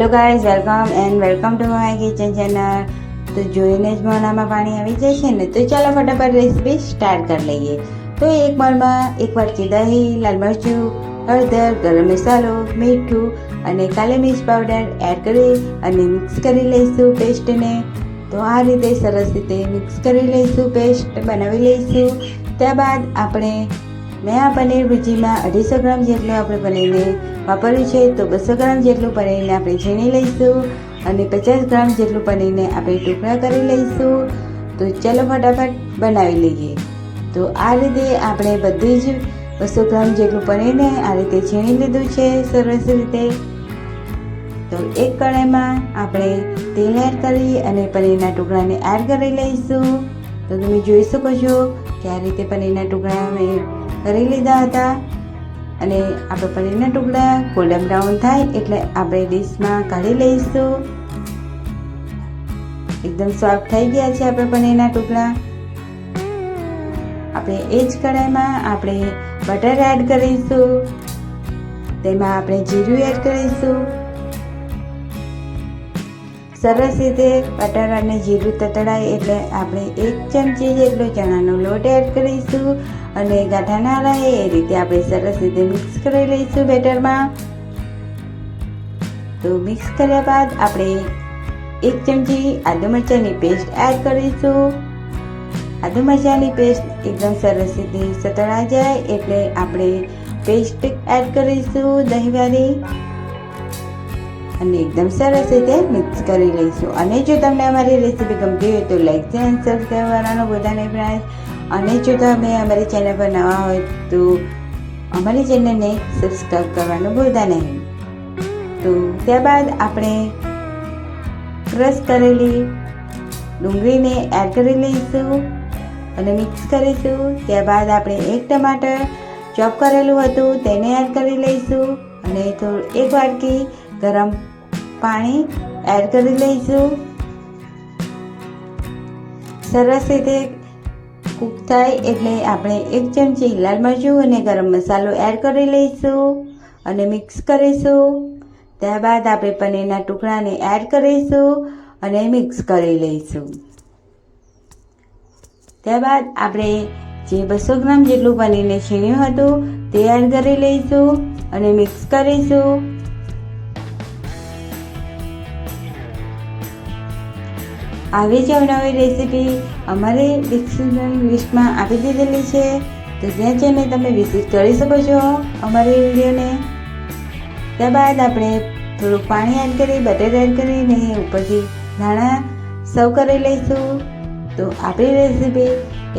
Hello guys, welcome to my kitchen channel. તો જોઈને જ મોઢામાં પાણી આવી જાય છે ને, તો ચાલો ફટાફટ રેસીપી સ્ટાર્ટ કરી લઈએ. તો એક બોલમાં એક વાટકી દહીં, લાલ મરચું, હળદર, ગરમ મસાલો, મીઠું અને કાલી મિર્ચ પાવડર એડ કરી અને મિક્સ કરી લઈશું પેસ્ટને. તો આ રીતે સરસ રીતે મિક્સ કરી લઈશું, પેસ્ટ બનાવી લઈશું. ત્યારબાદ મેં આ પનીર ભુજીમાં 250 ગ્રામ જેટલું આપણે પનીરને વાપર્યું છે. તો 200 ગ્રામ જેટલું પનીરને આપણે છીણી લઈશું અને 50 ગ્રામ જેટલું પનીરને આપણે ટુકડા કરી લઈશું. તો ચાલો ફટાફટ બનાવી લઈએ. તો આ રીતે આપણે બધી જ 200 ગ્રામ જેટલું પનીરને આ રીતે છીણી લીધું છે સરસ રીતે. તો એક કઢાઈમાં આપણે તેલ એડ કરી અને પનીરના ટુકડાને એડ કરી લઈશું. તો તમે જોઈ શકો છો કે આ રીતે પનીરના ટુકડા મેં કરી લીધા હતા અને આપણે પનીરના ટુકડા ગોલ્ડન બ્રાઉન થાય એટલે આપણે ડીશમાં કાઢી લઈશું. એકદમ સોફ્ટ થઈ ગયા છે આપણે પનીરના ટુકડા. આપણે એ જ કઢાઈમાં આપણે બટર એડ કરીશું. તેમાં આપણે જીરું એડ કરીશું. સરસ રીતે બટર અને જીરું તતડાય એટલે આપણે 1 ચમચી જેટલો ચણાનો લોટ એડ કરીશું અને ગાંઠા ના રહે એ રીતે આપણે સરસ રીતે મિક્સ કરી લઈશું બેટરમાં. તો મિક્સ કર્યા બાદ આપણે 1 ચમચી આદુ મરચાંની પેસ્ટ એડ કરીશું. આદુ મરચાંની પેસ્ટ એકદમ સરસ રીતે સતળાઈ જાય એટલે આપણે પેસ્ટ એડ કરીશું દહીંવાળી અને એકદમ સરસ રીતે મિક્સ કરી લઈશું. અને જો તમને અમારી રેસીપી ગમતી હોય તો લાઈક અને સબસ્ક્રાઈબ કરવાનું ભૂલતા નહીં ફ્રેન્ડ્સ. અને જો તમે અમારી ચેનલ પર નવા હોય તો અમારી ચેનલને સબસ્ક્રાઈબ કરવાનું ભૂલતા નહીં. તો ત્યારબાદ આપણે ક્રશ કરેલી ડુંગળીને એડ કરી લઈશું અને મિક્સ કરીશું. ત્યારબાદ આપણે 1 ટમાટર ચોપ કરેલું હતું તેને એડ કરી લઈશું અને 1 વાટકી ગરમ પાણી એડ કરી લઈશું. સરસ રીતે કૂક થાય એટલે આપણે 1 ચમચી લાલ મરચું અને ગરમ મસાલો એડ કરી લઈશું અને મિક્સ કરીશું. ત્યારબાદ આપણે પનીરના ટુકડાને એડ કરીશું અને મિક્સ કરી લઈશું. ત્યારબાદ આપણે જે 200 ગ્રામ જેટલું પનીરને છીણ્યું હતું તે એડ કરી લઈશું અને મિક્સ કરીશું. આવી જ અવનવી રેસીપી અમારી ડિસ્ક્રિપ્શન લિસ્ટમાં આપી દીધેલી છે, તો ત્યાં જઈને તમે વિઝિટ કરી શકો છો અમારી વિડીયોને. ત્યારબાદ આપણે થોડું પાણી એડ કરી બટર એડ કરીને ઉપરથી ધાણા સર્વ કરી લઈશું. તો આપણી રેસીપી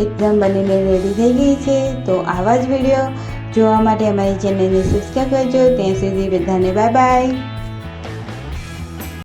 એકદમ બનીને રેડી થઈ ગઈ છે. તો આવા જ વિડીયો જોવા માટે અમારી ચેનલને સબસ્ક્રાઈબ કરજો. ત્યાં સુધી બધાને બાય બાય.